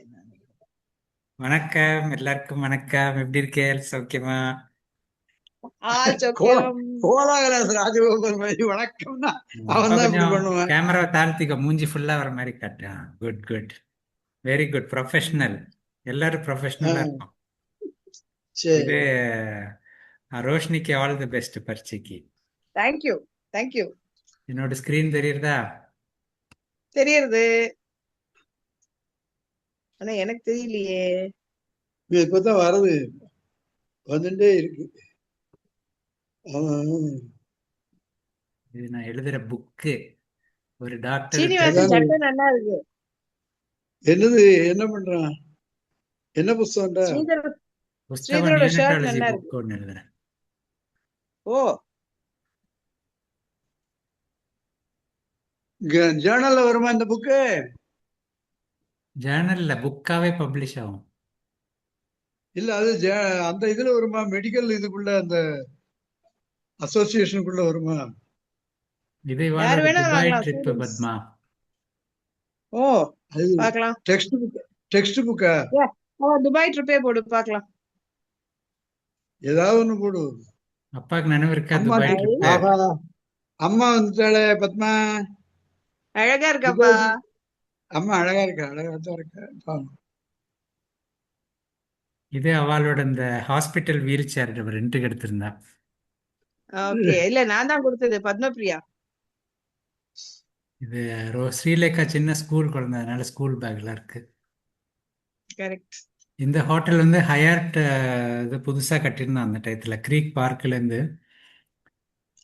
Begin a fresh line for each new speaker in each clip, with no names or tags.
என்னன்னு.
வணக்கம், எல்லாருக்கும் வணக்கம். எப்படி இருக்கே? சௌக்கியமா?
ஆல்
கோலா
சௌக்கியம்.
கோலாகலாஸ் ராஜகோபால் மாதிரி வணக்கம்னா
அப்பா
அவன் தான் இப்படி
கொஞ்சம்
பண்ணுவான்.
கேமராவை தாழ்த்திக்க, மூஞ்சி ஃபுல்லா வர மாதிரி காட்டு. Good good, very good, professional. எல்லாரும் ப்ரொஃபஷனலா
ஆஹ்,
இருக்கும்.
சரி.
இது ரோஷினிக்கு ஆல் தி பெஸ்ட் பரீட்சைக்கு.
Thank you thank you.
என்னோட ஸ்கிரீன் தெரியுறதா?
தெரியறது, ஆனா எனக்கு தெரியலையே.
இது இப்பதான் வருது, வந்துட்டே இருக்கு. அவன்
இது நான் எழுதுற புக்கு. ஒரு டாக்டர்
சீனிவாசன்
அதானே.
சட்டை நல்லா இருக்கு.
என்னது, என்ன பண்றான், என்ன புஸ்தகம்டா?
ஸ்ரீதர்
புஸ்தகம்,
ஸ்ரீதரோட ஷர்ட்
நியூனட்டாலஜி
நல்லா இருக்கு.
புக் ஒன்று எழுதுறேன்.
ஓ,
ஜேர்னல்ல வருமா இந்த புக்கு?
ஜேர்னல்ல புக்காவே பப்ளிஷ் ஆகும்.
இல்ல அது அந்த இதுல வருமா, மெடிக்கல் இதுக்குள்ள, அந்த அசோசியேஷனுக்குள்ள வருமா?
இது
யாரு
இவாளோட
வேணா
துபாய்
வாங்கலாம்
ட்ரிப்
ஸ்டூடெண்ட்ஸ்.
பத்மா.
ஓ,
அது
பார்க்கலாம்.
டெக்ஸ்ட் புக், டெக்ஸ்ட் புக்கா?
ஏ, ஓ, துபாய் ட்ரிப்பே போடு பார்க்கலாம்.
ஏதாவது ஒண்ணு போடு.
அப்பாவுக்கு நினைவு இருக்கா
அம்மா
துபாய்
ஐ,
ட்ரிப்பு?
ஆஹா, அம்மா வந்துட்டாளே பத்மா.
அழகா இருக்காப்பா.
துபாய் அம்மா அழகா இருக்கா, அழகா தான் இருக்கா. பாவம்.
இது அவளோட இந்த ஹாஸ்பிட்டல் வீல் சேர் ரெண்டுக்கு எடுத்திருந்தா.
ஓகே, இல்ல நான் தான் கொடுத்தது, பத்மபிரியா.
இது ஸ்ரீலேகா சின்ன ஸ்கூல் குழந்தை, அதனால ஸ்கூல் பேக்லாம் இருக்கு.
கரெக்ட்.
இந்த ஹோட்டல் வந்து ஹயாட், இது புதுசாக கட்டியிருந்தோம் அந்த டயத்தில், க்ரீக் பார்க்லேருந்து.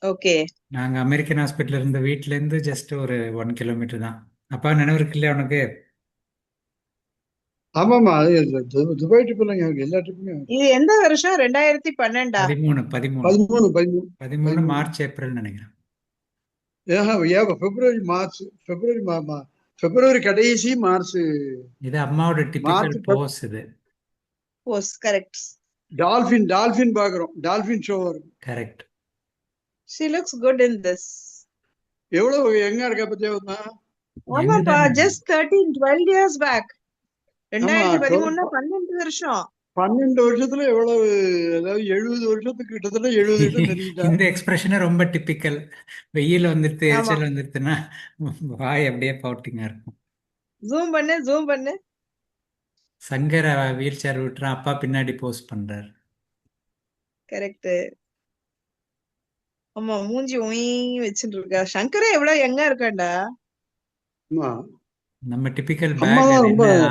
ஓகே.
நாங்கள் அமெரிக்கன் ஹாஸ்பிட்டல் இருந்த வீட்டிலேருந்து ஜஸ்ட் ஒரு 1 கிலோமீட்டர் தான். அப்பா நினைவு இருக்கு இல்லையா உனக்கு?
ஆமாமா, அது துபாய் ட்ரிப் இல்லைங்க, எல்லா ட்ரிப்புமே.
இது எந்த வருஷம்? 2012?
13 13
13 13
13
13.
மார்ச் ஏப்ரல் நினைக்கிறேன்.
பிப்ரவரி மார்ச், பிப்ரவரி கடைசி மார்ச்.
இது அம்மாவோட டிப்பிக்கல்
மார்ச்
போஸ் இது.
போஸ் கரெக்ட்.
டால்பின் டால்பின் பாக்குறோம், டால்பின் ஷோ வரும்.
Correct.
She looks good in this.
எவ்வளவு எங்க இருக்கா பத்தியா?
எங்க
ஆமாப்பா,
தானே.
just 12 years back.
ஆமா,
2013 12 வருஷம்.
12 வருஷத்துல எவ்வளவு, அதாவது 70 வருஷத்துக்கு கிட்டத்தட்ட 70 வருஷம் நெருங்கிட்டா.
இந்த எக்ஸ்பிரஷனே ரொம்ப டிப்பிக்கல். வெயில் வந்துருது,
ஆமா,
எரிச்சல் வந்துருதுன்னா வாய் அப்படியே பவுட்டிங்கா இருக்கும்.
ஜூம் பண்ணு ஜூம் பண்ணு.
சங்கர வீல் சேர் விட்டுறான், அப்பா பின்னாடி போஸ்ட் பண்றாரு.
கரெக்ட். ஆமா, மூஞ்சி ஒய் வச்சுட்டு இருக்கா. சங்கரே எவ்வளவு எங்க இருக்காண்டா.
ஆமா,
நம்ம டிப்பிக்கல்
அம்மா
பேக்.
தான்
அது
ரொம்ப.
என்ன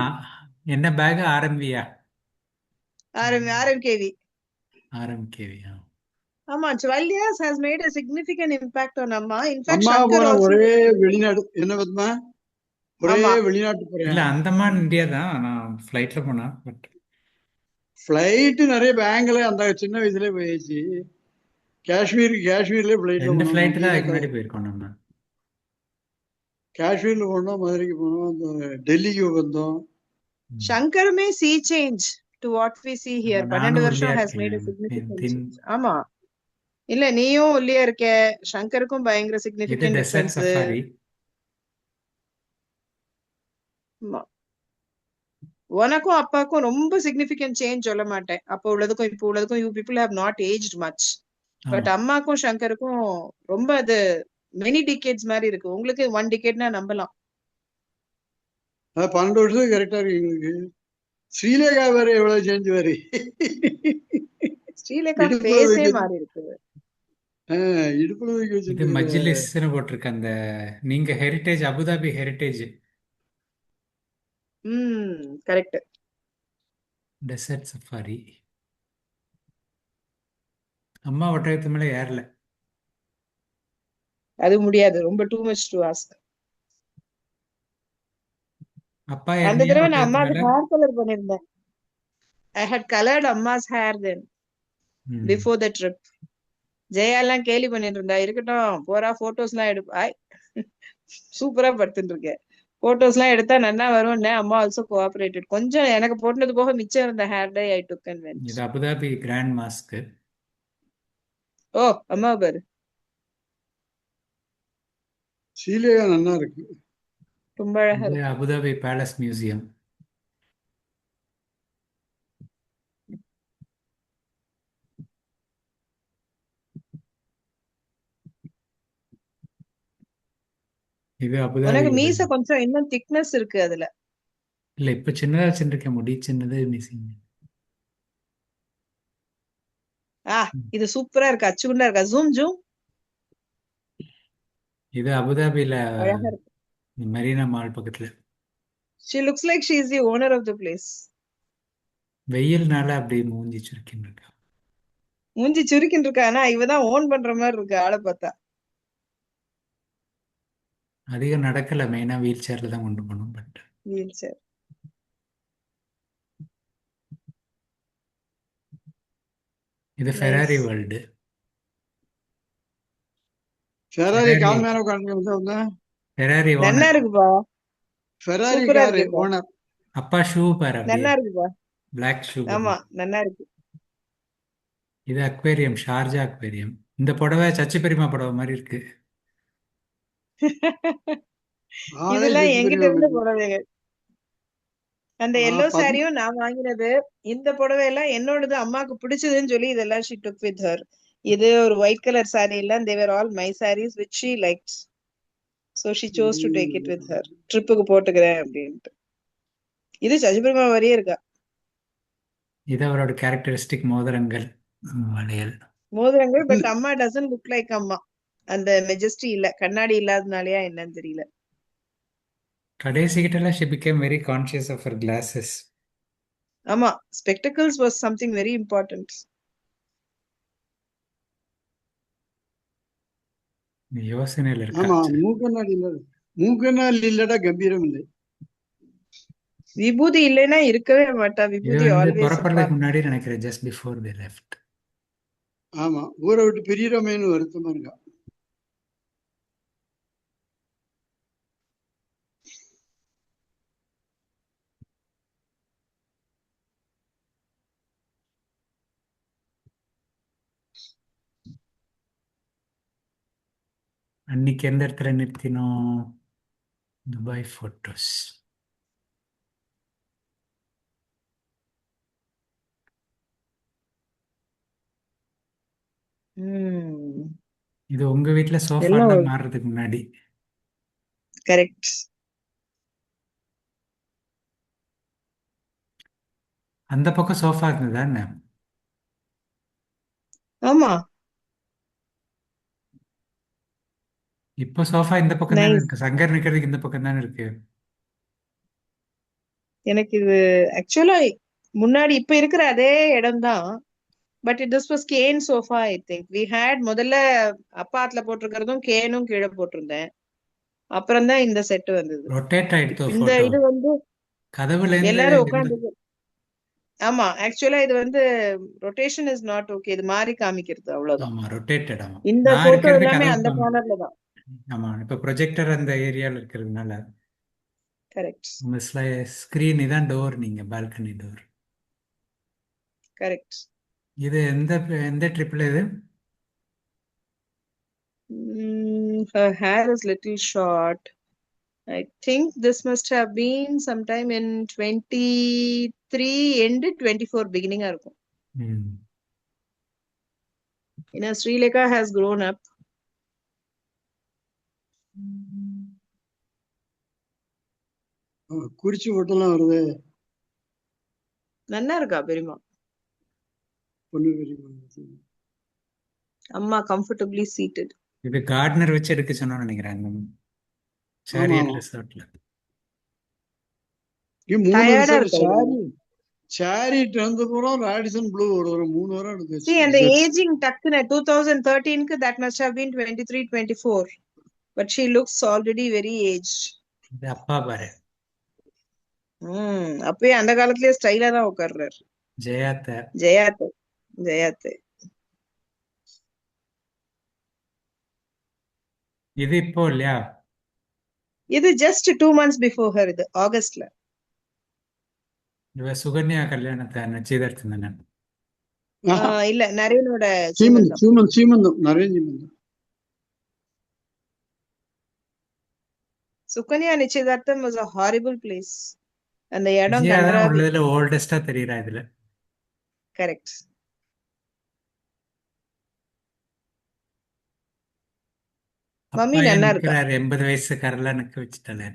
என்ன பேக்? ஆர்எம்வியா?
RMKV.
ஆர்எம்கேவியா?
ஆமா, 12 years has made a significant impact on amma. In fact,
அம்மா
Shankar
போன
also
ஒரே
went to it.
வெளிநாடு என்ன பத்மா, ஒரே
ஆமா,
வெளிநாட்டு
இல்ல,
போறேன்.
அந்தமான் இந்தியா தான். நான் ஃப்ளைட்ல போனா. பட்
ஃபிளைட் நிறைய பேங்க்ல அந்த சின்ன வயசுல போயிடுச்சு. காஷ்மீர்ல ஃபிளைட்ல
2
போனோம்.
ஃப்ளைட் தான்
அங்கேயே
அதுக்கு முன்னாடி போயிருக்கோம் நம்ம.
காஷ்மீர்ல போனோம், மதுரைக்கு போனோம், டெல்லிக்கு வந்தோம்.
Shankar may see change to what we see here. 12
நானும் ஒல்லியா
வருஷம் has made a
இருக்கேன்.
significant
தின்.
change. ஆமா, இல்ல நீயும் ஒல்லியா இருக்க. சங்கருக்கும் பயங்கர
இது
சிக்னிபிகன்ட்
டெசர்ட்
டிஃபரன்ஸ்.
சஃபாரி.
உனக்கும் அப்பாக்கும் ரொம்ப சிக்னிபிகன்ட் சேஞ்ச் சொல்ல மாட்டேன். அப்ப உள்ளதுக்கும் இப்ப உள்ளதுக்கும் you people have not aged much. But
ஆமா.
அம்மாக்கும் சங்கருக்கும் ரொம்ப அது மெனி டிகேட்ஸ் மாதிரி இருக்கு. உங்களுக்கு 1 டிகேட்னா நம்பலாம்.
12 வருஷத்துக்கு கரெக்டா இருக்கு எங்களுக்கு. ஸ்ரீலேகா வேற எவ்வளவு சேஞ்ச் வேறு.
ஸ்ரீலேகா
இடுப்புல
ஃபேஸே
வைக்க,
மாறி இருக்கு.
இடுப்புல வைக்க
இது
வச்சிருக்கிற.
மஜ்லிஸ்னு போட்டிருக்கு. அந்த நீங்க heritage, Abu Dhabi heritage
correct.
Dessert safari. அம்மா ஒட்டகத்து மேல ஏறல.
அது முடியாது, ரொம்ப டூ மச் டு ஆஸ்க்.
அப்பா
அந்த
ஏறினியா
தடவை நான்
ஒட்டகத்து
அம்மாக்கு
மேல?
ஹேர் கலர் பண்ணிருந்தேன். ஐ ஹட் கலர்ட் அம்மாஸ் ஹேர் தென்
ம்.
பிஃபோர் த ட்ரிப். ஜெயா எல்லாம் கேலி பண்ணிட்டு இருந்தா. இருக்கட்டும், போறா போட்டோஸ் எல்லாம் எடுப்பாய். சூப்பரா படுத்துட்டு இருக்கேன். போட்டோஸ் எல்லாம் எடுத்தா நல்லா வரும்னு அம்மா ஆல்சோ கோஆபரேட்டட். கொஞ்சம் எனக்கு போட்டது போக மிச்சம் இருந்த hair dye I took and vent.
இது அபுதாபி கிராண்ட் மாஸ்க்.
ஓ, அம்மா பாரு,
ஸ்ரீலேகா நல்லா இருக்கு.
ரொம்ப அழகா
இது
இருக்கு.
Abu Dhabi palace museum. இது
உனக்கு
அபுதாபியில
மீச
தான்.
கொஞ்சம் இன்னும் திக்னஸ் இருக்கு அதுல.
இல்ல இப்ப சின்னதா வச்சுருக்கேன், முடி சின்னது மிஸ்ஸிங்.
இது சூப்பரா இருக்கு, அச்சுகுண்டா இருக்கா. Zoom zoom.
இது அபுதாபியில
அழகா இருக்கு.
மெரினா மால் பக்கத்துல.
She looks like she is the owner of the place.
வெயில்னால அப்படி மூஞ்சி சுருக்கின்னு இருக்கா.
மூஞ்சி சுருக்கின்னு இருக்கா, ஆனா இவதான் ஓன் பண்ற மாதிரி இருக்கு ஆளை பார்த்தா.
அதிகம் நடக்கல, மெயினா வீல் சேர்ல தான் கொண்டு போகணும். But
wheel chair.
இது
நைஸ்.
Ferrari world.
ஃபெராரி கால் மேல உட்காந்து
ஃபெராரி
நன்னா
ஓனர்.
இருக்குப்பா,
ஃபெராரி
சூப்பரா
காரு
இருக்குப்பா,
ஓனர்.
அப்பா ஷூ பாரு, அப்படியே
நன்னா இருக்குப்பா.
பிளாக் ஷூ
ஆமா,
போட்டு.
நன்னா இருக்கு.
இது அக்வேரியம், ஷார்ஜா அக்வேரியம். இந்த புடவை சச்சி பெரியம்மா புடவை மாதிரி இருக்கு.
ஆளே
இதெல்லாம்
சச்சி
என்கிட்ட
பெரியம்மா
இருந்து
மாதிரி.
புடவைகள். அந்த எல்லோ சாரியும் நான் வாங்கினது. இந்த புடவை எல்லாம் என்னோடது, அம்மாக்கு பிடிச்சதுன்னு சொல்லி இதெல்லாம் she took with her. இது ஒரு ஒயிட் கலர் சாரி இல்ல, they were all my sarees which she liked, so she chose to take it with her. ட்ரிப்புக்கு போட்டுக்கிறேன் அப்படின்ட்டு. இது சசிபிரமா வரையே இருக்கா.
இது அவரோட கேரக்டரிஸ்டிக் மோதிரங்கள், வளையல்.
மோதிரங்கள். பட் அம்மா டசன்ட் லுக் லைக் அம்மா. அந்த மெஜஸ்டி இல்ல, கண்ணாடி இல்லாதனாலயா என்னன்னு தெரியல.
கடைசிக்கிட்டலாம் she became very conscious of her glasses.
ஆமா, spectacles was something very important.
யோசனையில் இருக்கா.
ஆமா, மூக்கநாள் இல்லடா கம்பீரம் இல்லை.
விபூதி இல்லைன்னா இருக்கவே மாட்டா.
இது
விபூதி
வந்து
ஆல்வேஸ்.
புறப்படுறதுக்கு முன்னாடி நினைக்கிறேன், ஜஸ்ட் பிஃபோர் தி லெஃப்ட்.
ஆமா, ஊரை விட்டு பிரியறமேன்னு வருத்தமா இருக்கா.
அன்னைக்கு எந்த இடத்துல நிறுத்தினோம்? Dubai photos. இது உங்க வீட்டுல சோஃபா
எல்லாம்
எல்லாம் மாறுறதுக்கு முன்னாடி.
கரெக்ட்.
அந்த பக்கம் சோஃபா இருந்ததா என்ன?
ஆமா,
இப்போ சோஃபா இந்த பக்கம் தானே
நைஸ்.
இருக்கு, சங்கர் நிக்கிறதுக்கு இந்த பக்கம் தானே இருக்கு.
எனக்கு இது ஆக்சுவலா முன்னாடி இப்ப இருக்கிற அதே இடம் தான். But this was can sofa I think. We had முதல்ல அப்பாத்துல போட்டிருக்கிறதும் கேனும் கீழே போட்டிருந்தேன். அப்புறம் தான் இந்த செட் வந்தது.
ரொட்டேட் ஆயிடுத்தோ
இப்ப இந்த
போட்டோ,
இது வந்து
கதவுல இருந்து
எல்லாரும் உட்காந்து. ஆமா, ஆக்சுவலா இது வந்து ரொட்டேஷன் இஸ் நாட் ஓகே. இது மாறி காமிக்கிறது அவ்வளவுதான்.
ஆமா ரொட்டேட்டட். ஆமா,
இந்த
நான்
போட்டோ
இருக்கிறது
எல்லாமே
கதவு
அந்த கார்னர்ல தான்.
ஆமா, இப்ப ப்ரொஜெக்டர் அந்த ஏரியால இருக்கிறதுனால.
கரெக்ட்
உங்க ஸ்கிரீன் இதான் டோர், நீங்க பால்கனி டோர்.
கரெக்ட்.
இது எந்த எந்த ட்ரிப்ல இது?
Her hair is little short. I think this must have been sometime in 23 end 24 beginning ஆ இருக்கும். Srilekha has grown up.
குறிச்சி போட்டெல்லாம் வருது.
நன்னா இருக்கா பெரியமா.
பொண்ணு பெரியமா.
அம்மா comfortably seated.
இது கார்டனர் வச்சு எடுக்க சொன்னோம்னு நினைக்கிறேன், சாரியட் ரிசார்ட்ல.
டயர்டா இருக்கா.
சாரிட் வந்து போறோம், ராடிசன் ப்ளூ ஒரு 3 வாரம் எடுத்து.
See, and the aging டக்குனு 2013 க்கு that must have been 23 24. But she looks already very aged.
இது அப்பா பாரு,
அப்பயே அந்த காலத்திலேயே ஸ்டைலா தான் உட்கார்றாரு.
ஜெயாத்த.
ஜெயாத்தே.
இது இப்போ இல்லையா?
இது just 2 months before her. இது ஆகஸ்ட்ல.
இவ சுகன்யா கல்யாணத்தை நிச்சயதார்த்தம் தானே?
இல்ல, நரேனோட
சீமந்தம். நரேன் சீமந்தம்.
சுகன்யா நிச்சயதார்த்தம் was a horrible place. அந்த இடம்
விஜயா தான்
கன்றாவி.
உள்ளதுல ஓல்டஸ்டா தெரியுறா இதுல.
கரெக்ட். மம்மி
அப்பா ஏன்
நன்னா இருக்கா.
நிக்கிறாரு? 80 வயசுக்காரெல்லாம் நிக்க வச்சுட்டாலே.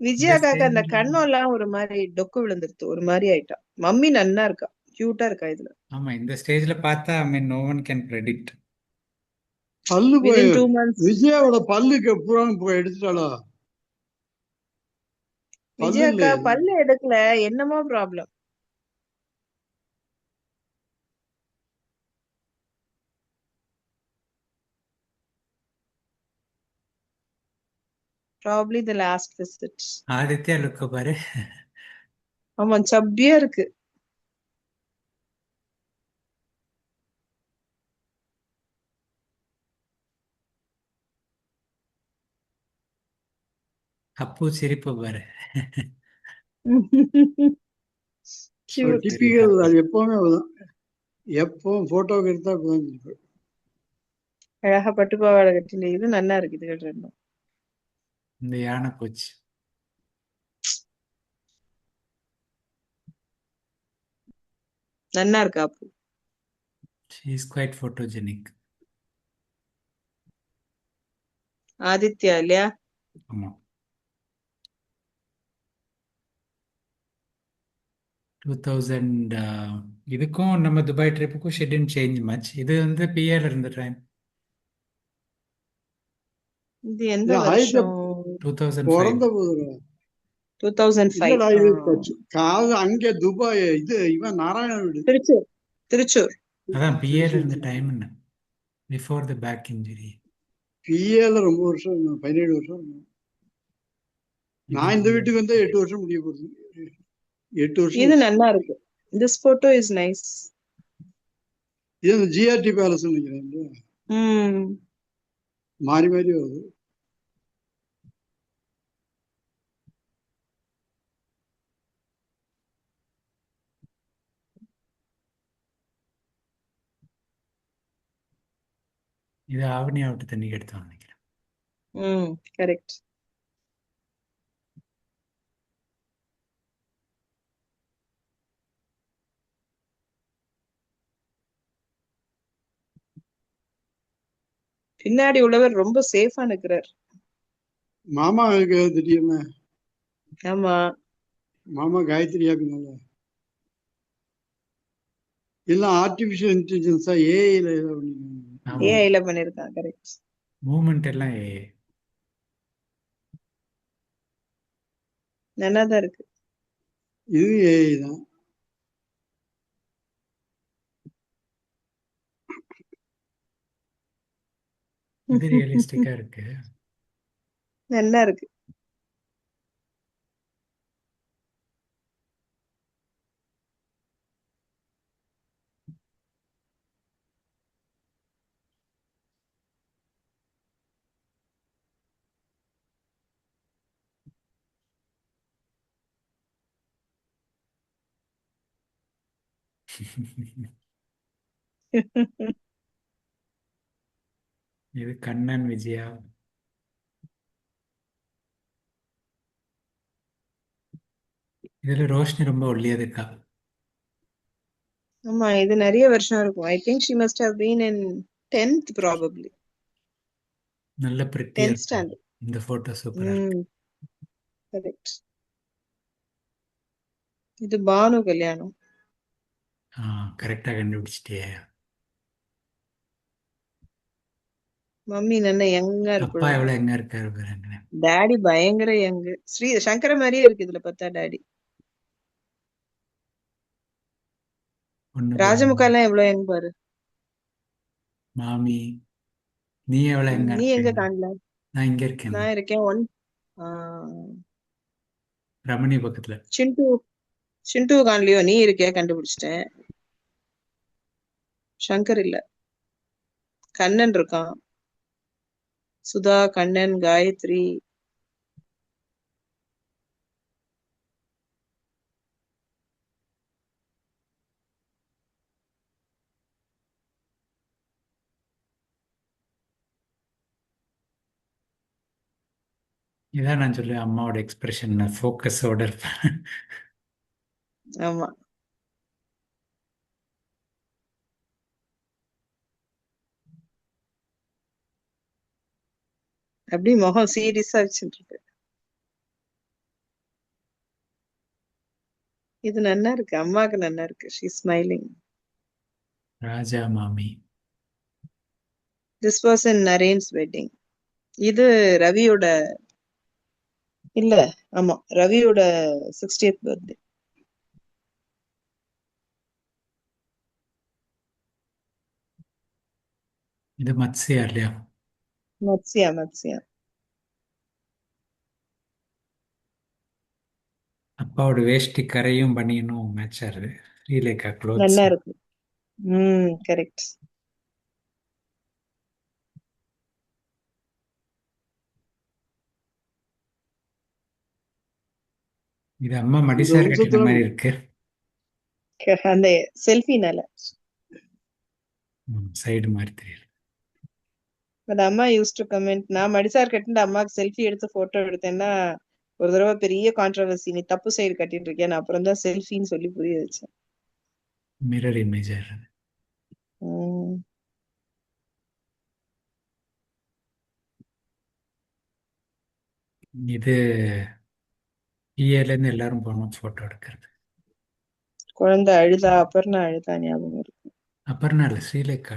இந்த
விஜயாக்காக்கு அந்த
ஸ்டேஜ்ல
கண்ணம் எல்லாம் ஒரு மாதிரி டொக்கு விழுந்துருது, ஒரு மாதிரி ஆயிட்டா. மம்மி நன்னா இருக்கா, கியூட்டா இருக்கா இதுல.
ஆமா, இந்த ஸ்டேஜ்ல பார்த்தா ஐ மீன் நோ ஒன் கேன் ப்ரெடிக்ட்.
பல்லு போய்
விதின் 2 months
விஜயாவோட பல்லுக்கு எப்பறம் போய் எடுத்துட்டாளா? பல்லு
விஜயாக்கா
இல்லையே.
பல்லு எடுக்கல, என்னமோ problem. Probably the last visit.
Aditya லுக்க பாரு.
ஆமா, சப்பியா இருக்கு.
அப்பு சிரிப்பு பாரு.
கியூட்.
Very
typical.
ஹாப்பி.
அது எப்பவுமே அவ்வளவுதான். எப்பவும் போட்டோக்கு எடுத்தா குழந்தை.
அழகா பட்டு பாவாடை கட்டில, இது நல்லா இருக்கு இது ரெண்டும்.
இந்த யானை போச்சு.
நல்லா இருக்கா அப்பு.
She is quite photogenic.
Aditya இல்லையா?
ஆமா. 2000 இதுக்கும் நம்ம துபாய் ட்ரிப்புக்கும் ஷி டிட்ன்ட் சேஞ்ச் மச். இது வந்து பிஏல இருந்த டைம்.
இது எந்த
இது ஆயிரத்தி
வருஷம்?
2005.
பிறந்த போதுடா.
2005.
இல்லடா, இது காது அங்க துபாய். இது இவன் நாராயண வீடு.
திருச்சூர். திருச்சூர்.
அதான் பிஏல இருந்த
திருச்சி.
டைம் என்ன, பிஃபோர் த பேக் இன்ஜுரி.
பிஏல ரொம்ப வருஷம், 17 வருஷம்.
இது
நான் இந்த வீட்டுக்கு வந்து 8 வருஷம் முடிய போகுது. 8 வருஷம்
இது
ஆச்சு.
நல்லா இருக்கு. This photo is nice.
இது இந்த ஜிஆர்டி பேலஸ் நினைக்கிறேன். மாறி மாறி வருது.
இது ஆவணி விட்டு தண்ணி எடுத்தோம் நினைக்கிறேன்.
கரெக்ட். பின்னாடி உள்ளவர் ரொம்ப சேஃபா நிக்கிறார்.
மாமா இருக்கு திடீர்னு.
ஆமா.
மாமா காயத்ரியா பின்னால எல்லாம் ஆர்டிபிஷியல் இன்டெலிஜென்ஸா ஏஐல
ஏஐல பண்ணிருக்கான். கரெக்ட்.
மூமெண்ட் எல்லாம்
நல்லாதான் இருக்கு.
இது ஏஐ தான்.
இது ரியலிஸ்டிக்கா இருக்கு.
நல்லா இருக்கு.
இது கண்ணன் விஜயா. இதுல ரோஷினி ரொம்ப ஒல்லியா இருக்கா.
ஆமா, இது நிறைய வருஷம் இருக்கும். I think she must have been in 10th probably.
நல்ல பிரிட்டியா
10th
இருக்கு.
ஸ்டாண்டர்ட்.
இந்த போட்டோ சூப்பரா இருக்கு.
கரெக்ட். இது பானு கல்யாணம்.
கரெக்டா கண்டுபிடிச்சிட்டே.
மம்மி நல்ல யங்கா
அப்பா
இருக்கு.
எவ்வளவு எங்க இருக்காரு பாருங்க.
டாடி பயங்கர யங்கு. ஸ்ரீ சங்கர மாதிரியே இருக்கு இதுல பார்த்தா டாடி.
ஒண்ணு
ராஜமுகா எல்லாம் எவ்வளவு யங் பாரு.
மாமி, நீ எவ்வளவு எங்க
நீ எங்க
இருக்க?
காணல?
நான் இங்க இருக்கேன்,
நான் இருக்கேன்.
ரமணி பக்கத்துல.
சிண்டு. சிண்டு காணலையோ? நீ இருக்கியா? கண்டுபிடிச்சிட்டேன். சங்கர் இல்ல, கண்ணன் இருக்கான். சுதா, கண்ணன், காயத்ரி.
இதான் நான் சொல்லுவேன், அம்மாவோட எக்ஸ்பிரஷன் ஃபோக்கஸோட இருப்பேன்.
ஆமா. அப்படி முகம் சீரியஸா வச்சுட்டு இருக்கு. இது நல்லா இருக்கு, அம்மாக்கு நல்லா இருக்கு. She smiling.
ராஜா மாமி.
This was in Naren's wedding. இது ரவியோட, இல்ல, ஆமா ரவியோட 60th பர்த்டே.
இது மத்ஸ்யா இல்லையா?
மத்ஸ்யா, மத்ஸ்யா.
அப்பாவோட வேஷ்டி கரையும் பனியனும் மேட்ச் ஆகுது. ஸ்ரீலேகா க்ளோத்ஸ்.
நல்லா இருக்கு. கரெக்ட்.
இது அம்மா
இந்த
மடிசார் கட்டின
வம்சத்துல
மாதிரி இருக்கு.
அந்த செல்ஃபினால.
சைடு மாதிரி தெரியல.
அந்த அம்மா யூஸ் டு கமெண்ட், நான் மடிசார் கட்டிட்டு அம்மாக்கு செல்ஃபி எடுத்து போட்டோ எடுத்தேன்னா ஒரு தடவை பெரிய கான்ட்ரவர்சி, நீ தப்பு சைடு கட்டிட்டு இருக்கேன். நான் அப்புறம் தான் செல்ஃபின்னு சொல்லி புரிய வச்சேன்.
மிரர் இமேஜ் ஆகுது.
உம்
இது இயர்ல இருந்து எல்லாரும் போனோம் போட்டோ எடுக்கிறது.
குழந்தை அழுதா, அபர்ணா அழுதா ஞாபகம் இருக்கு.
அப்புறம் இல்ல ஸ்ரீலேகா.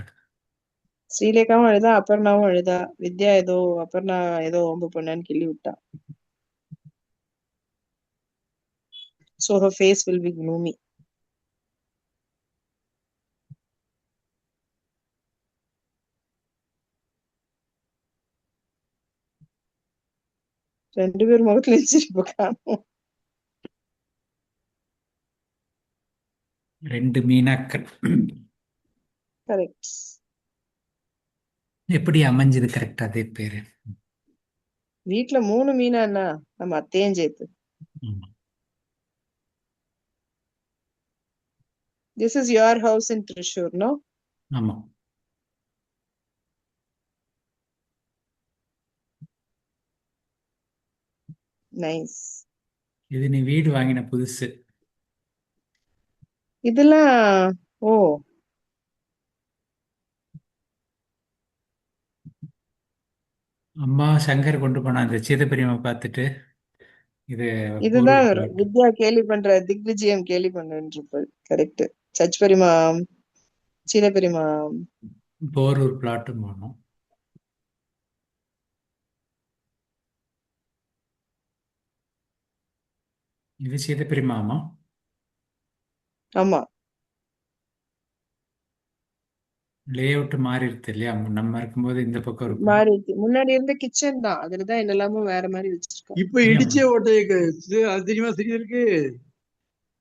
ஸ்ரீலேகாவும் அழுதா, அபர்ணாவும் அழுதா. வித்யா ஏதோ அபர்ணா ஏதோ ஒம்பு பண்ணான்னு கிள்ளி விட்டா. So her face will be gloomy. ரெண்டு பேர் முகத்துல சிரிப்பு காணும்.
ரெண்டு மீனாக்கள்.
கரெக்ட்.
எப்படி அமைஞ்சது கரெக்டா அதே பேரு.
வீட்டுல 3 மீனான்னா நம்ம அத்தையும் சேர்த்து.
ஆமா.
This is your house in Thrissur, no?
ஆமா.
Nice.
இது நீ வீடு வாங்கின புதுசு.
இதெல்லாம் ஓ
அம்மா சங்கர் கொண்டு போன அந்த சீதப்பிரியமை பார்த்துட்டு இது
இதுதான் வித்யா கேலி பண்ற திக்விஜயம் கேலி பண்ற. கரெக்ட். சச் பெரியமா, சீத பெரியமா.
போரூர் பிளாட்டும் போனோம். இது சீதப்பிரியமாமா.
ஆமா,
லே அவுட் மாறி இருக்கு இல்லையா? நம்ம இருக்கும்போது இந்த பக்கம் இருக்கும்.
மாறி இருக்கு. முன்னாடி இருந்த கிச்சன் தான், அதுலதான் என்னெல்லாமோ வேற மாதிரி வச்சிருக்காங்க.
இப்ப இடிச்ச ஓட்டையை அது தெரியுமா? ஸ்ரீதருக்கு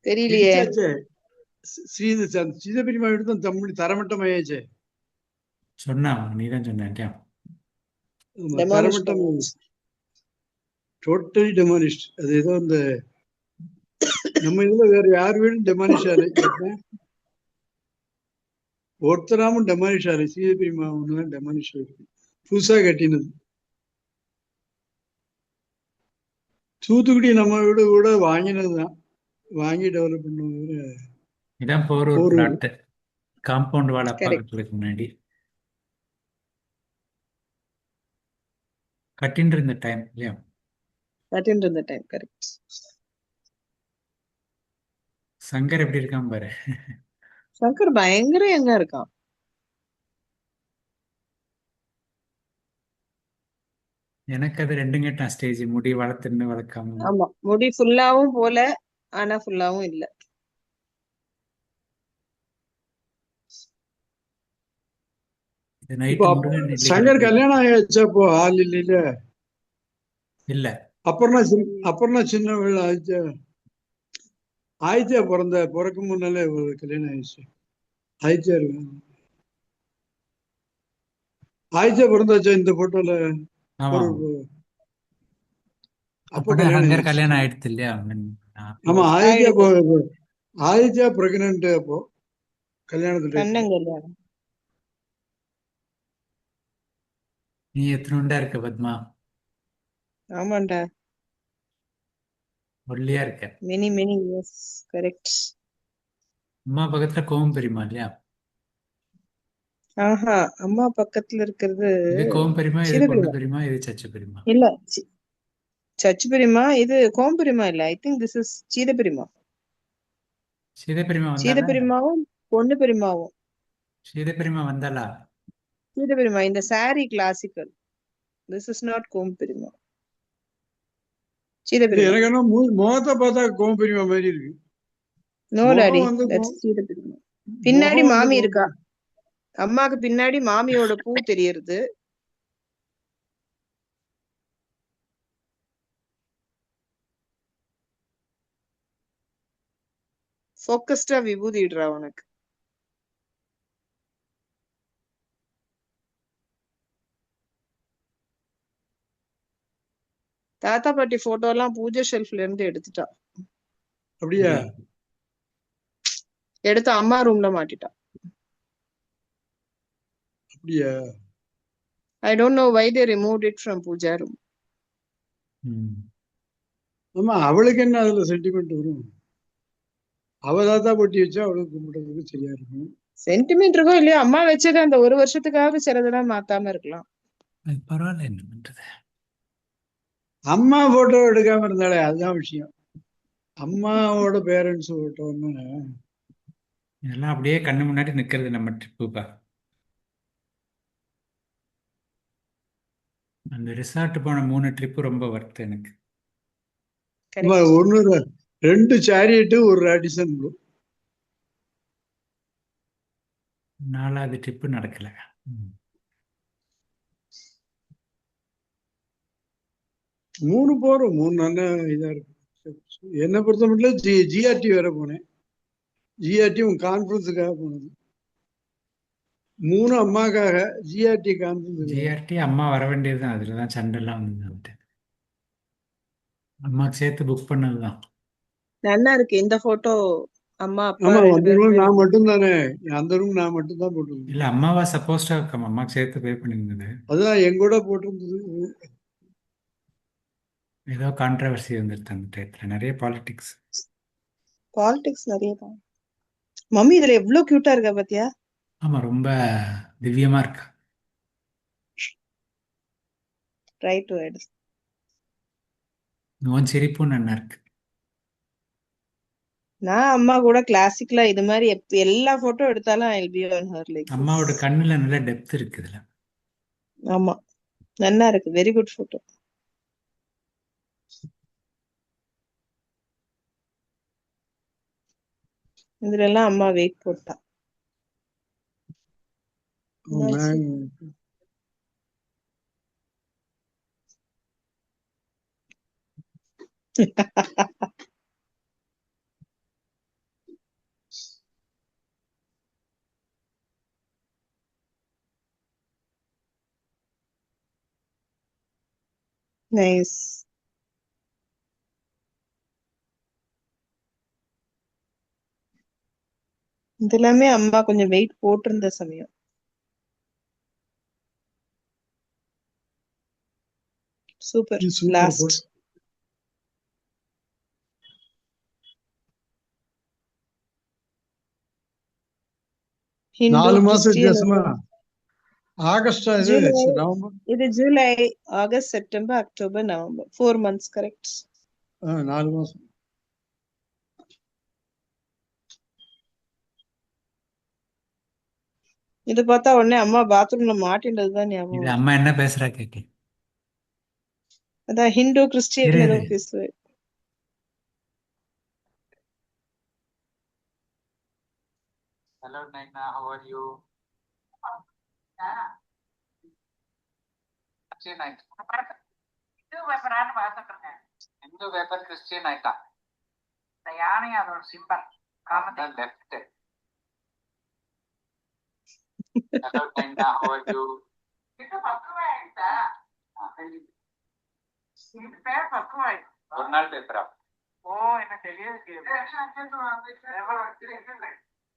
தெரியலையே.
இடிச்சாச்சே. சீதபெரியமா வீடு தான் தமிழ் தரமட்டம் ஆயாச்சே.
சொன்னா நீதான் சொன்ன.
தரமட்டம் டோட்டலி டெமாலிஷ்ட். அது ஏதோ இந்த நம்ம இதுல வேற யார் வீடும் டெமாலிஷ் ஆலை. ஒருத்தராமும் டெமாலிஷ் ஆலை. சீதபெரியமா ஒண்ணுதான் டெமாலிஷ் ஆயிருக்கு, புதுசா கட்டினது. தூத்துக்குடி நம்ம வீடு கூட வாங்கினதுதான், வாங்கி டெவலப் பண்ண.
இதான் போரூர் பிளாட். காம்பவுண்ட் வால் அப்பா
Correct.
கட்டுறதுக்கு முன்னாடி கட்டின்னு இருந்த டைம் இல்லையா?
கட்டின்னு இருந்த டைம். கரெக்ட்.
சங்கர் எப்படி இருக்கான் பாரு.
சங்கர் பயங்கர எங்க இருக்கான்.
எனக்கு அது ரெண்டும் கேட்டான். ஸ்டேஜ் முடி வளர்த்துன்னு வளர்க்காம.
ஆமா, முடி ஃபுல்லாவும் போல, ஆனா ஃபுல்லாவும் இல்ல.
இது நைட்டு
இப்போ
முருகன்
சங்கர் கல்யாணம் ஆயாச்சா? இப்போ ஆள் இல்ல
இல்ல.
அப்புறம் சின்ன வீடு ஆயிடுச்சா? ஆயிடுச்சா? பிறக்கும் முன்னாலே கல்யாணம் ஆயிடுச்சு. ஆயிடுச்சா இருக்கு. ஆயிடுச்சா பிறந்தாச்சா இந்த போட்டோல?
ஆமா.
அப்போ கல்யாணம்
கல்யாணம் ஆயிடுச்சு இல்லையா?
ஆமா, ஆயிடுச்சா பிரெக்னன்ட் அப்போ கல்யாணத்துக்கு?
கண்ணன் கல்யாணம்.
நீ எத்தனை இருக்க பத்மா?
ஆமாண்டா,
ஒல்லியா இருக்க.
Many many years. கரெக்ட்.
அம்மா பக்கத்துல கோவம் பெரியமா இல்லையா?
ஆஹா, அம்மா பக்கத்துல இருக்கிறது
இது கோம்பெரிமா, இது பொண்ணு
சீதபெருமா.
பெரியமா, இது சச்சு பெரியமா.
இல்ல, சச்சு பெரியமா. இது கோம்பெரிமா இல்ல. ஐ திங்க் திஸ் இஸ் சீதபெரிமா.
சீத பெரியமா வந்தாளா?
சீதபெரிமாவும் பொண்ணு பெரியமாவும்.
சீத பெரியமா வந்தாளா?
சீதபெரிமா இந்த sari classical. This is not கோம்பெரிமா.
இது
சீதபெரிமா.
எனக்கு என்ன முகத்தை பார்த்தா கோம்பெரிமா மாதிரி இருக்கு.
நோ டாடி,
முகம் வந்து
தட்ஸ் சீதபெரிமா. பின்னாடி
முகம் வந்து
மாமி இருக்கா. அம்மாக்கு பின்னாடி மாமியோட பூ தெரியறது. ஃபோக்கஸ்டா விபூதி இடுறா உனக்கு. தாத்தா பாட்டி போட்டோ எல்லாம் பூஜை ஷெல்ஃப்ல இருந்து எடுத்துட்டா.
அப்படியா?
எடுத்து அம்மா ரூம்ல மாட்டிட்டா.
அப்படியா?
I don't know why they removed it from puja room.
ஆமா, அவளுக்கு என்ன அதுல சென்டிமெண்ட் வரும்? அவ தாத்தா பொட்டி வச்சா அவளுக்கு கும்பிடுறதுக்கு சரியா இருக்கும்.
சென்டிமெண்ட் இருக்கோ இல்லையோ, அம்மா வச்சது அந்த ஒரு வருஷத்துக்காவது சிறதெல்லா மாத்தாம இருக்கலாம்.
அது பரவாயில்ல, என்ன பண்றது.
அம்மா போட்டோ எடுக்காம இருந்தாலே அதுதான் விஷயம். அம்மாவோட பேரண்ட்ஸ் போட்டோன்னு
இதெல்லாம் அப்படியே கண்ணு முன்னாடி நிக்கிறது நம்ம ட்ரிப்புப்பா. அந்த ரிசார்ட் போன 3 ட்ரிப்பு ரொம்ப வர்த்து எனக்கு.
Correct.
ஒன்னு 2 சேரியட்டு ஒரு ராடிசன் ப்ளூ.
4வது ட்ரிப்பு நடக்கல.
3 போறோம். 3 நல்ல இதா இருக்கு. என்னை பொறுத்த மட்டும் ஜிஆர்டி வேற போனேன். ஜிஆர்டி உங்க கான்ஃபரன்ஸுக்காக போனது. 3 அம்மாக்காக, ஜிஆர்டி கான்ஃபரன்ஸ்.
ஜிஆர்டி அம்மா வர வேண்டியதுதான், அதுலதான் சண்டைலாம் வந்து அம்மாக்கு சேர்த்து புக் பண்ணதுதான்.
நல்லா இருக்கு இந்த போட்டோ. அம்மா அப்பா
ஆமா,
2
அந்த ரூம்
பேருமே
நான் மட்டும் தானே. அந்த ரூம் நான் மட்டும் தான் போட்டிருந்தேன்.
இல்ல, அம்மாவா சப்போஸ்டா இருக்கும், அம்மாக்கு சேர்த்து பே பண்ணியிருந்தது.
அதுதான் என் கூட போட்டிருந்தது.
ஏதோ கான்ட்ரவர்சி வந்துருது அந்த டயத்துல, நிறைய பாலிடிக்ஸ்.
பாலிடிக்ஸ் நிறைய தான். மம்மி இதுல எவ்வளவு கியூட்டா இருக்கா பாத்தியா?
ஆமா, ரொம்ப திவ்யமா இருக்கா.
ட்ரை டு எடு.
உன் சிரிப்பும் நல்லா இருக்கு.
நான் அம்மா கூட கிளாசிக்கலா இது மாதிரி எல்லா போட்டோ எடுத்தாலும் I will be on her like.
அம்மாவோட கண்ணுல நல்ல டெப்த் இருக்கு இதுல.
ஆமா, நல்லா இருக்கு. Very good photo. இதுல எல்லாம் அம்மா வெயிட் போட்டா. நைஸ். இது எல்லாமே அம்மா கொஞ்சம் வெயிட் போட்டிருந்த சமயம். சூப்பர். லாஸ்ட் ஹிந்து
4 மாசம்
கிறிஸ்டியன்.
வித்தியாசமா. ஆகஸ்டா இது?
ஜூலை.
நவம்பர்.
இது July, August, September, October, November. 4 months correct.
4 மாசம்.
இது பார்த்தா உடனே அம்மா பாத்ரூம்ல மாட்டின்றதுதான்
இது
ஞாபகம்.
அம்மா என்ன பேசுறா கேட்க.
அதான் ஹிந்து கிறிஸ்டியன் ஏதோ பேசுவேன்.
Hello Naina, how are you? Christian ಆಯ್ತು. ಹಿಂದೂ ವೇಪರ್ ಕ್ರಿಶ್ಚಿಯನ್ ಆಯ್ತಾ? ಯಾನೇ ಅದೊಂದು symbol left. Hello Naina, how are you? ஒரு நாள் பேப்பரா? ஓ, என்ன தெரியாது.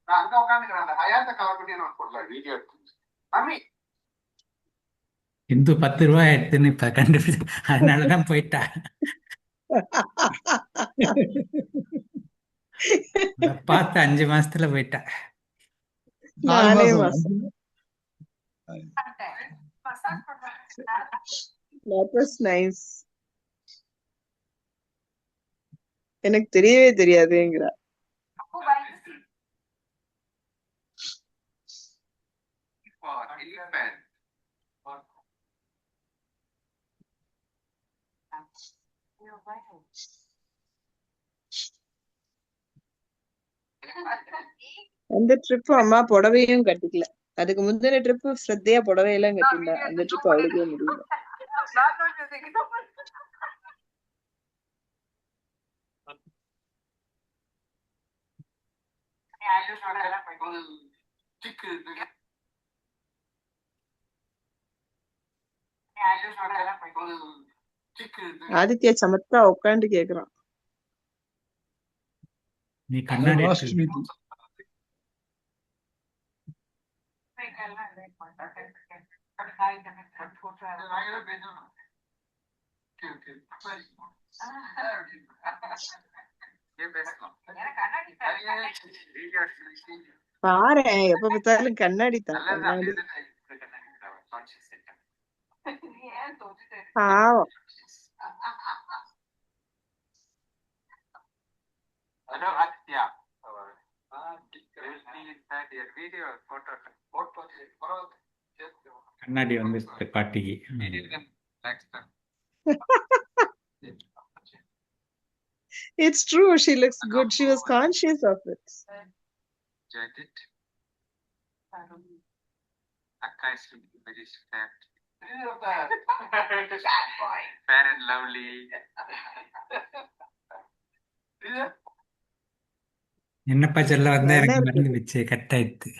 அங்க உட்காந்துக்கிறேன். ஹயாத்த கவர் பண்ணி நான் போடல வீடியோ எடுத்து. மம்மி இந்து 10 ரூபாய் எடுத்துன்னு இப்ப கண்டுபிடிச்சு, அதனாலதான் போயிட்டா. பார்த்து 5 மாசத்துல போயிட்டா.
4 மாசம்.
That was nice. எனக்கு தெரியவே தெரியாதுங்கிறா. அந்த ட்ரிப் அம்மா புடவையும் கட்டிக்கல. அதுக்கு முந்தின ட்ரிப் ஸ்ரத்தையா புடவையெல்லாம் கட்டிருந்தா. அந்த ட்ரிப் அவளுக்கே முடியல. ஆதித்யா சமத்தா உட்காந்து கேக்குறான்.
நீ
I
கண்ணாடி
lost
எடுத்து
meeting.
பாரு எப்ப பார்த்தாலும் கண்ணாடி தான் கண்ணாடி. பாவம்.
கண்ணாடி வந்து பாட்டிக்கு.
It's true. She looks good. She was conscious of it.
Fair and lovely.
என்னப்பா சொல்ல வந்தா
நல்லா
எனக்கு மறந்து
இருக்குது.
வச்சு கட் ஆயிடுது.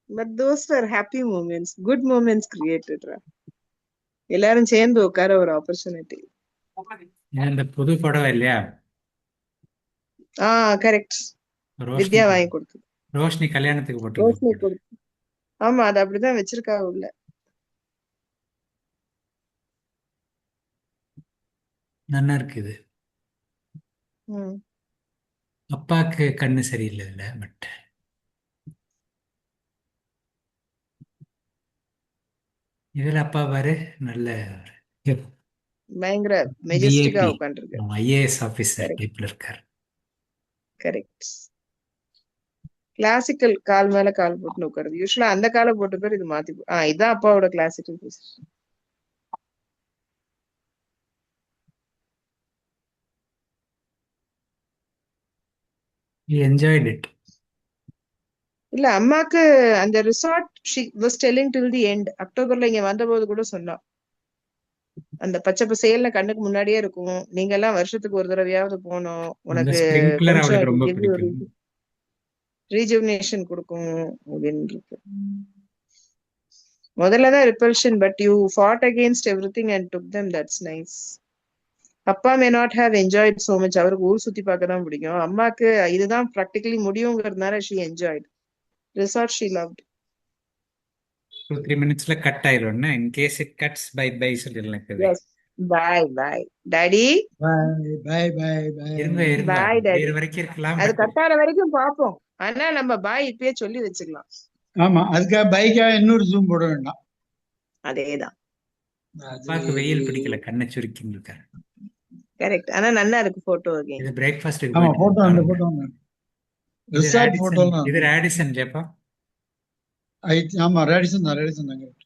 But those were happy moments. Good moments created. எல்லாரும் சேர்ந்து உட்கார ஒரு ஆப்பர்ச்சுனிட்டி.
இந்த புது புடவை இல்லையா,
கரெக்ட்.
ரோஷினி
வித்யா வாங்கி கொடுத்தது.
ரோஷினி கல்யாணத்துக்கு
ரோஷினி
போட்டு
கொடுத்து. ஆமா, அது அப்படிதான் வச்சிருக்கா உள்ள.
நல்லா இருக்குது.
ம்.
அப்பாவுக்கு கண்ணு சரியில்லை இல்ல, பட் இதுல அப்பா பாரு நல்ல
பயங்கர மெஜஸ்டிக்கா
விஐபி
உட்காந்துருக்கு.
ஐஏஎஸ் ஆபீசர்
கரெக்ட்
டைப்ல இருக்காரு.
கரெக்ட். கிளாசிக்கல் கால் மேல கால் போட்டு உட்காருது. யூஸ்வலா அந்த காலை போட்டு பேர் இது மாத்தி இதான் அப்பாவோட classical position.
He enjoyed it.
இல்ல அம்மாக்கு அந்த resort she was telling till the end. அக்டோபர்ல இங்க வந்தபோது கூட சொன்னா, அந்த பச்சை பசேல்னு கண்ணுக்கு முன்னாடியே இருக்கும். நீங்க எல்லாம் வருஷத்துக்கு ஒரு தடவையாவது போனோம்.
அந்த
உனக்கு
ஸ்ப்ரிங்க்லர்
கொஞ்சம்
அவளுக்கு ரொம்ப
give you a
பிடிக்கும்.
rejuvenation கொடுக்கும் அப்படின்னு இருக்கு. முதல்லதான் repulsion, but you fought against everything and took them. That's nice. அப்பா may not have enjoyed so much. அவருக்கு ஊர் சுத்தி பார்க்க தான் பிடிக்கும். அம்மாக்கு இதுதான் ப்ராக்டிகலி முடியுங்கிறதுனால she enjoyed. Resort she loved.
2-3 minutesல கட் ஆயிரும். in case it cuts, bye bye சொல்லிடலாம்.
Yes. Bye bye. Daddy.
Bye, bye, bye, bye.
இருங்க
Bye, Daddy.
வேறு வரைக்கும் இருக்கலாம்.
அது
but
கட்டார வரைக்கும் பாப்போம். ஆனா நம்ம பாய் இப்பயே சொல்லி வச்சுக்கலாம்.
ஆமா, அதுக்காக பைக்கா இன்னொரு ஜூம் போட வேண்டாம்.
அதேதான்.
அப்பாவுக்கு வெயில் பிடிக்கல, கண்ணை சுருக்கின்னு இருக்காரு.
கரெக்ட். ஆனா நல்லா இருக்கு போட்டோ அகைன்.
இது பிரேக்ஃபாஸ்ட்டுக்கு
ஆமா, போட்டோ அந்த
போயிட்டு
போட்டோ ரிசார்ட் போட்டோ
இது ரேடிசன் ஜெப்பா.
ஆமா, ரேடிசன் தான் கரெக்ட்.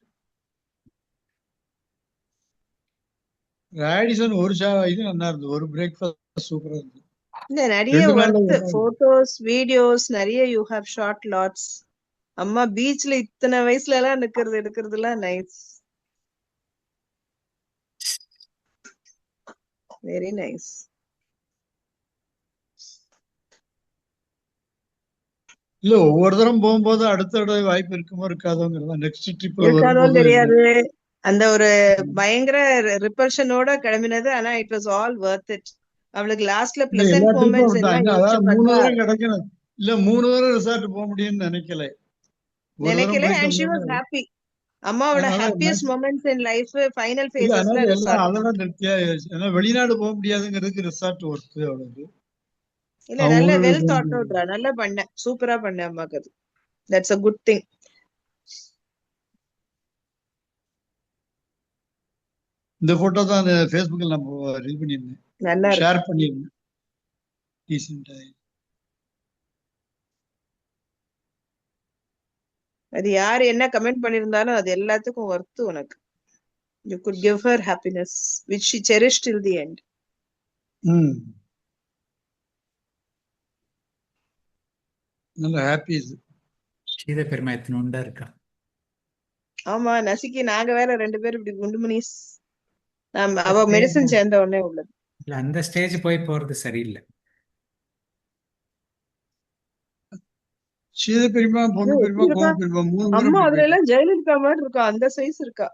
ரேடிசன் ஒரு இது நல்லா இருந்தது. ஒரு பிரேக்ஃபாஸ்ட் சூப்பரா இருந்தது.
இல்ல நிறைய
ரெண்டு
ஒர்த்
நாள்
போட்டோஸ் வீடியோஸ் நிறைய யூ ஹேவ் ஷார்ட் லாட்ஸ். அம்மா பீச்ல இத்தனை வயசுல எல்லாம் எடுக்கிறதுலாம் நைஸ். Very nice.
இல்ல ஒவ்வொரு தரம் போகும்போது அடுத்த தடவை வாய்ப்பு இருக்குமோ இருக்காதோங்கிறதா. நெக்ஸ்ட் ட்ரிப்ல
இருக்கானோ
வரும்போது
தெரியாது. அந்த ஒரு பயங்கர ரிப்பல்ஷனோட கிளம்பினது. ஆனா it was all worth it. அவளுக்கு லாஸ்ட்ல
இல்ல எல்லா
பிளசன்ட்
ட்ரிப்பும்
மொமெண்ட்ஸ்
விட்டா
எல்லாம்
அதாவது
யோசிச்சு
3
பார்த்தா
தரம் கிடைக்கணும். இல்ல 3 தரம் ரிசார்ட் போக முடியும்னு நினைக்கல. ஒரு தரம்
நினைக்கல.
போயிட்டு
அண்ட் ஷி வாஸ்
வந்தோடனே
ஹாப்பி. அம்மாவோட
அதனால
happiest moments in life final
இல்ல
ஃபேசஸ்ல
அதனால எல்லாம்
ரிசார்ட்.
அதெல்லாம் திருப்தியா ஆயிடுச்சு. ஏன்னா வெளிநாடு போக முடியாதுங்கிறதுக்கு ரிசார்ட் ஒர்த்து அவ்வளவு.
இல்ல
அவங்க
நல்ல
ஊரோட
வெல் தாட்
சேர்ந்து
அவுட்ரா, நல்லா பண்ண, சூப்பரா பண்ண அம்மாக்கு அது. That's a good thing.
இந்த போட்டோ தான் ஃபேஸ்புக்கில் நான் இது பண்ணியிருந்தேன்,
நல்லா இருக்கு.
ஷேர் பண்ணியிருந்தேன் ரீசெண்டாக.
அது யாரு என்ன கமெண்ட் பண்ணிருந்தாலும் அது எல்லாத்துக்கும் ஒர்த்து உனக்கு. You good give her happiness which she cherished till the end.
ம் நல்ல ஹாப்பி இது.
சீத பெருமை எத்தனுண்டா இருக்கா.
ஆமா நசுக்கி நாங்க வேற 2 பேரும் இப்படி குண்டு மணிஸ்.
அந்த
அவ
ஸ்டேஜ்
மெடிசன் சேர்ந்த உடனே உள்ளது.
இல்ல, அந்த ஸ்டேஜ் போறது சரியில்லை.
சீத பெரியமா, பொண்ணு
ஐயோ,
பெரியமா,
இருக்கா?
கோவ பெரியமா 3 பேரும்
அம்மா
அப்படி
அதுல
போயிட்டாங்க.
எல்லாம் ஜெயலலிதா மாதிரி இருக்கா, அந்த சைஸ் இருக்கா.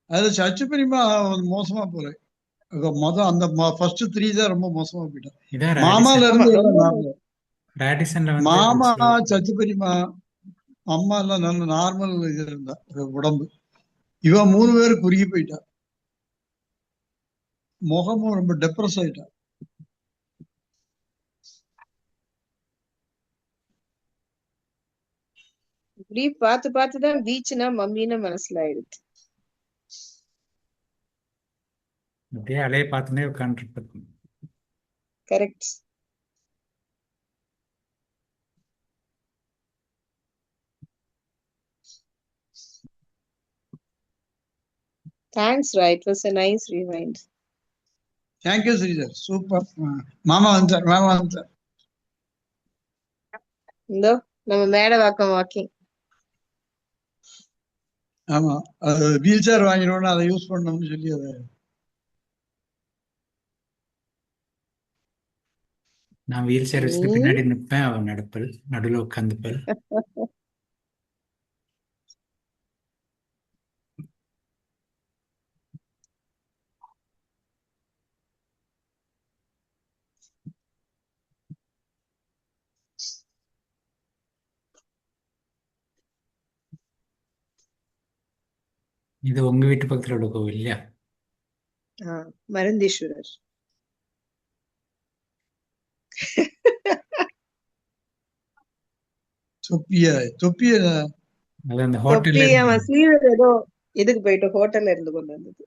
அதுல சச்சு பெரியமா மோசமா போல. அந்த ஃபர்ஸ்ட் 3 தான் ரொம்ப மோசமா போயிட்டான்.
இதான்
மாமால
ராடிசன்.
ஆமா
இருந்து
ரொம்ப
எல்லாம்
மோசம்.
ராடிசன்ல
மாமா, சச்சு பெரியமா, அம்மா எல்லாம் நல்ல நார்மல் இது இருந்தா உடம்பு. இவன் 3 பேரும் குறுகி போயிட்டா, முகமும் ரொம்ப டெப்ரஸ் ஆயிட்டா.
இப்படி பார்த்து பார்த்துதான் பீச்னா மம்மின்னு மனசுல ஆயிடுது.
அப்படியே அலைய பார்த்துனே உட்காந்துருப்பது.
கரெக்ட். தேங்க்ஸ் ரா, it was a nice rewind.
Thank you Sridhar, super. மாமா வந்துட்டார்.
இந்தோ நம்ம மேடவாக்கம் வாக்கிங்.
ஆமா, அது வீல் சேர் வாங்கினோன்னு அதை யூஸ் பண்ணணும்னு சொல்லி அதை
நான் வீல் சேர் வச்சுட்டு பின்னாடி நிற்பேன், அவன் நடப்பல் நடுவில் உட்காந்துப்பல். இது உங்க வீட்டு பக்கத்துல உள்ள கோவில் இல்லையா?
மருந்தீஸ்வரர்.
அது அந்த
தொப்பி
ஹோட்டல்ல
அவன் ஸ்ரீதர் ஏதோ இதுக்கு போயிட்டு ஹோட்டல்ல இருந்து கொண்டு வந்தது.